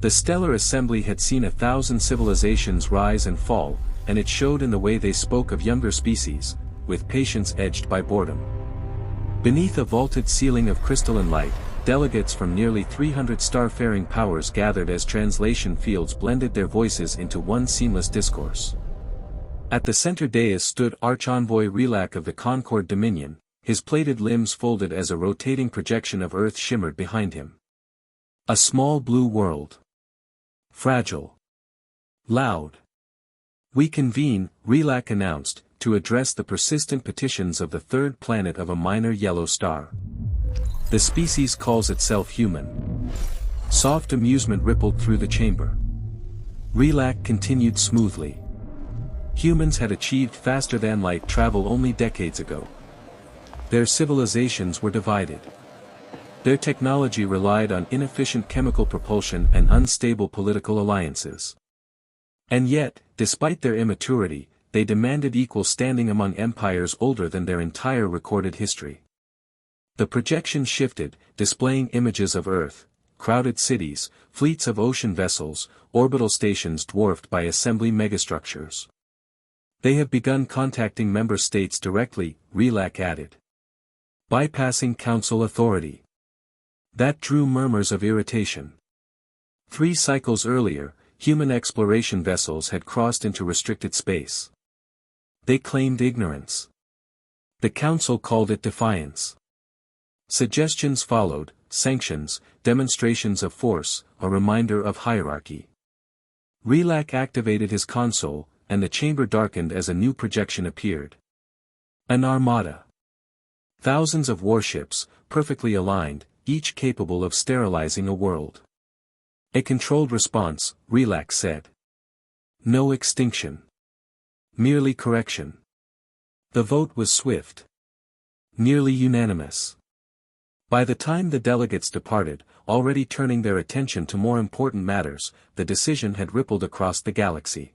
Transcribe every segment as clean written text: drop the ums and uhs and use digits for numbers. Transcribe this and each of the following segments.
The stellar assembly had seen 1,000 civilizations rise and fall, and it showed in the way they spoke of younger species, with patience edged by boredom. Beneath a vaulted ceiling of crystalline light, delegates from nearly 300 star-faring powers gathered as translation fields blended their voices into one seamless discourse. At the center dais stood Arch-Envoy Relac of the Concord Dominion, his plated limbs folded as a rotating projection of Earth shimmered behind him. A small blue world. Fragile. Loud. We convene, Relac announced, to address the persistent petitions of the third planet of a minor yellow star. The species calls itself human. Soft amusement rippled through the chamber. Relac continued smoothly. Humans had achieved faster-than-light travel only decades ago. Their civilizations were divided. Their technology relied on inefficient chemical propulsion and unstable political alliances. And yet, despite their immaturity, they demanded equal standing among empires older than their entire recorded history. The projection shifted, displaying images of Earth, crowded cities, fleets of ocean vessels, orbital stations dwarfed by assembly megastructures. They have begun contacting member states directly, Relac added. Bypassing council authority. That drew murmurs of irritation. 3 cycles earlier, human exploration vessels had crossed into restricted space. They claimed ignorance. The council called it defiance. Suggestions followed, sanctions, demonstrations of force, a reminder of hierarchy. Relac activated his console, and the chamber darkened as a new projection appeared. An armada. Thousands of warships, perfectly aligned, each capable of sterilizing a world. A controlled response, Relac said. No extinction. Merely correction. The vote was swift. Nearly unanimous. By the time the delegates departed, already turning their attention to more important matters, the decision had rippled across the galaxy.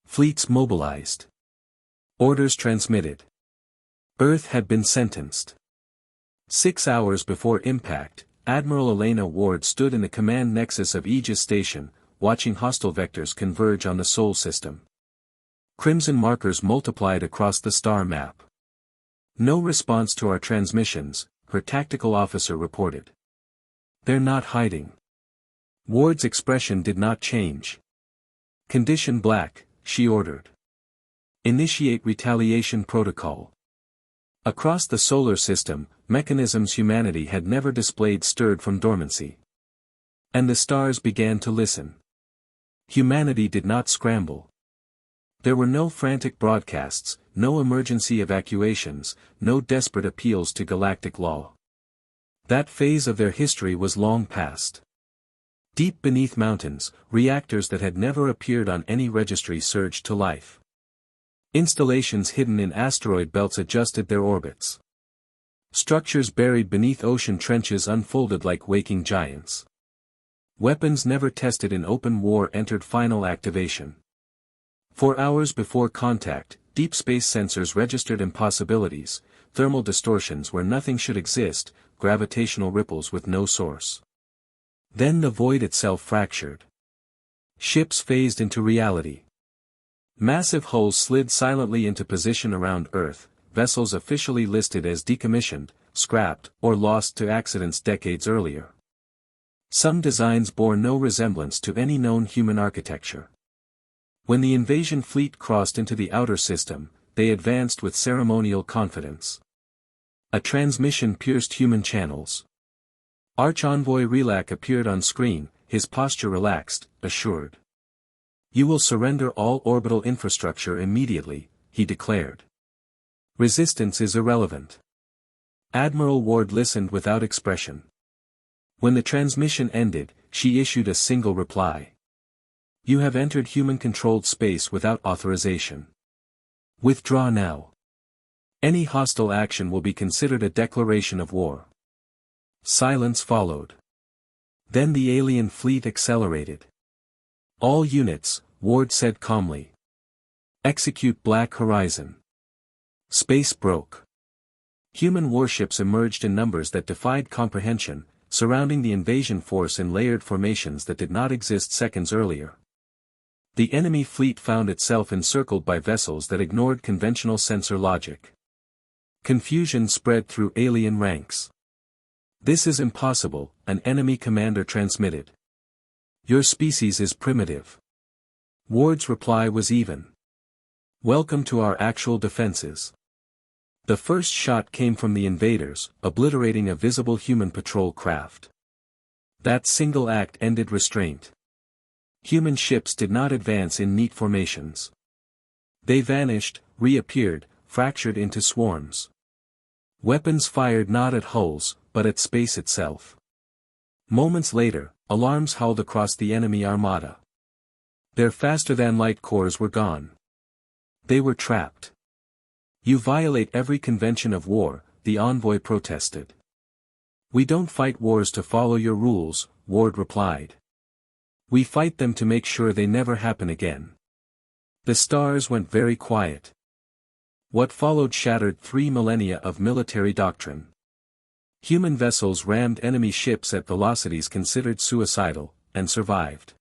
Fleets mobilized. Orders transmitted. Earth had been sentenced. 6 hours before impact, Admiral Elena Ward stood in the command nexus of Aegis Station, watching hostile vectors converge on the Sol system. Crimson markers multiplied across the star map. No response to our transmissions, her tactical officer reported. They're not hiding. Ward's expression did not change. Condition black, she ordered. Initiate retaliation protocol. Across the solar system, mechanisms humanity had never displayed stirred from dormancy. And the stars began to listen. Humanity did not scramble. There were no frantic broadcasts, no emergency evacuations, no desperate appeals to galactic law. That phase of their history was long past. Deep beneath mountains, reactors that had never appeared on any registry surged to life. Installations hidden in asteroid belts adjusted their orbits. Structures buried beneath ocean trenches unfolded like waking giants. Weapons never tested in open war entered final activation. 4 hours before contact, deep space sensors registered impossibilities, thermal distortions where nothing should exist, gravitational ripples with no source. Then the void itself fractured. Ships phased into reality. Massive hulls slid silently into position around Earth, vessels officially listed as decommissioned, scrapped, or lost to accidents decades earlier. Some designs bore no resemblance to any known human architecture. When the invasion fleet crossed into the outer system, they advanced with ceremonial confidence. A transmission pierced human channels. Arch-Envoy Relac appeared on screen, his posture relaxed, assured. You will surrender all orbital infrastructure immediately, he declared. Resistance is irrelevant. Admiral Ward listened without expression. When the transmission ended, she issued a single reply. You have entered human-controlled space without authorization. Withdraw now. Any hostile action will be considered a declaration of war. Silence followed. Then the alien fleet accelerated. All units, Ward said calmly. Execute Black Horizon. Space broke. Human warships emerged in numbers that defied comprehension, surrounding the invasion force in layered formations that did not exist seconds earlier. The enemy fleet found itself encircled by vessels that ignored conventional sensor logic. Confusion spread through alien ranks. "This is impossible," an enemy commander transmitted. "Your species is primitive." Ward's reply was even. "Welcome to our actual defenses." The first shot came from the invaders, obliterating a visible human patrol craft. That single act ended restraint. Human ships did not advance in neat formations. They vanished, reappeared, fractured into swarms. Weapons fired not at hulls, but at space itself. Moments later, alarms howled across the enemy armada. Their faster-than-light cores were gone. They were trapped. "You violate every convention of war," the envoy protested. "We don't fight wars to follow your rules," Ward replied. "We fight them to make sure they never happen again." The stars went very quiet. What followed shattered 3 millennia of military doctrine. Human vessels rammed enemy ships at velocities considered suicidal, and survived.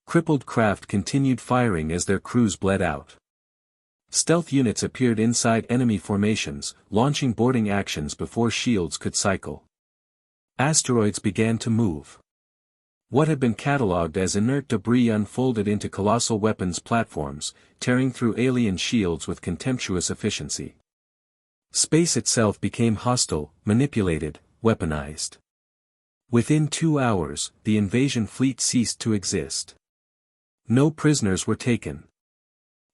Crippled craft continued firing as their crews bled out. Stealth units appeared inside enemy formations, launching boarding actions before shields could cycle. Asteroids began to move. What had been catalogued as inert debris unfolded into colossal weapons platforms, tearing through alien shields with contemptuous efficiency. Space itself became hostile, manipulated, weaponized. Within 2 hours, the invasion fleet ceased to exist. No prisoners were taken.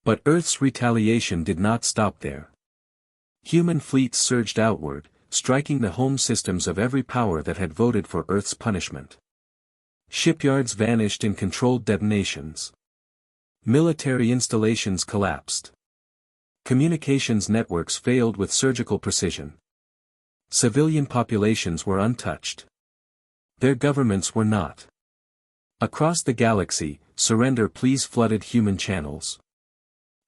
But Earth's retaliation did not stop there. Human fleets surged outward, striking the home systems of every power that had voted for Earth's punishment. Shipyards vanished in controlled detonations. Military installations collapsed. Communications networks failed with surgical precision. Civilian populations were untouched. Their governments were not. Across the galaxy, surrender pleas flooded human channels.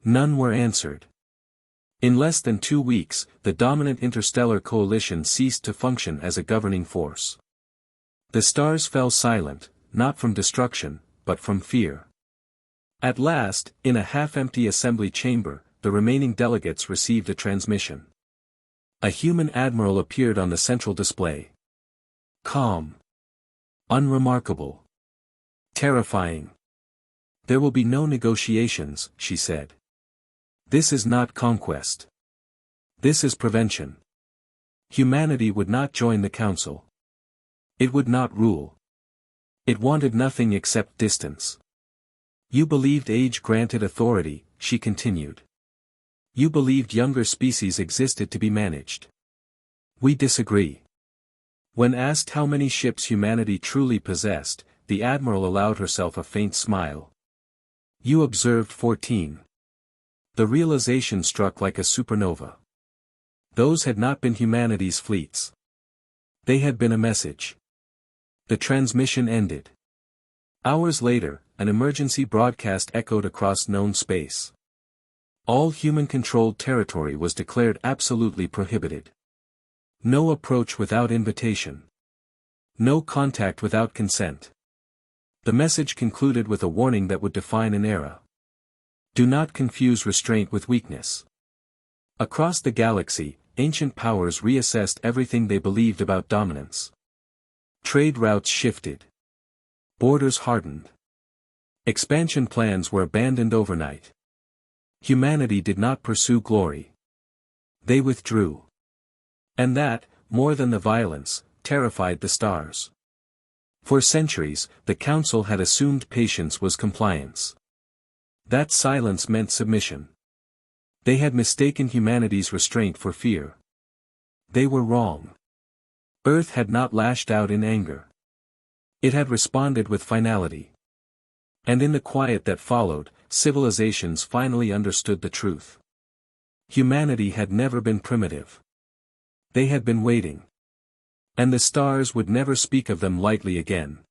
None were answered. In less than 2 weeks, the dominant interstellar coalition ceased to function as a governing force. The stars fell silent, not from destruction, but from fear. At last, in a half-empty assembly chamber, the remaining delegates received a transmission. A human admiral appeared on the central display. Calm. Unremarkable. Terrifying. "There will be no negotiations," she said. "This is not conquest. This is prevention." Humanity would not join the council. It would not rule. It wanted nothing except distance. "You believed age granted authority," she continued. "You believed younger species existed to be managed. We disagree." When asked how many ships humanity truly possessed, the admiral allowed herself a faint smile. "You observed 14. The realization struck like a supernova. Those had not been humanity's fleets. They had been a message. The transmission ended. Hours later, an emergency broadcast echoed across known space. All human-controlled territory was declared absolutely prohibited. No approach without invitation. No contact without consent. The message concluded with a warning that would define an era. Do not confuse restraint with weakness. Across the galaxy, ancient powers reassessed everything they believed about dominance. Trade routes shifted. Borders hardened. Expansion plans were abandoned overnight. Humanity did not pursue glory. They withdrew. And that, more than the violence, terrified the stars. For centuries, the Council had assumed patience was compliance. That silence meant submission. They had mistaken humanity's restraint for fear. They were wrong. Earth had not lashed out in anger. It had responded with finality. And in the quiet that followed, civilizations finally understood the truth. Humanity had never been primitive. They had been waiting. And the stars would never speak of them lightly again.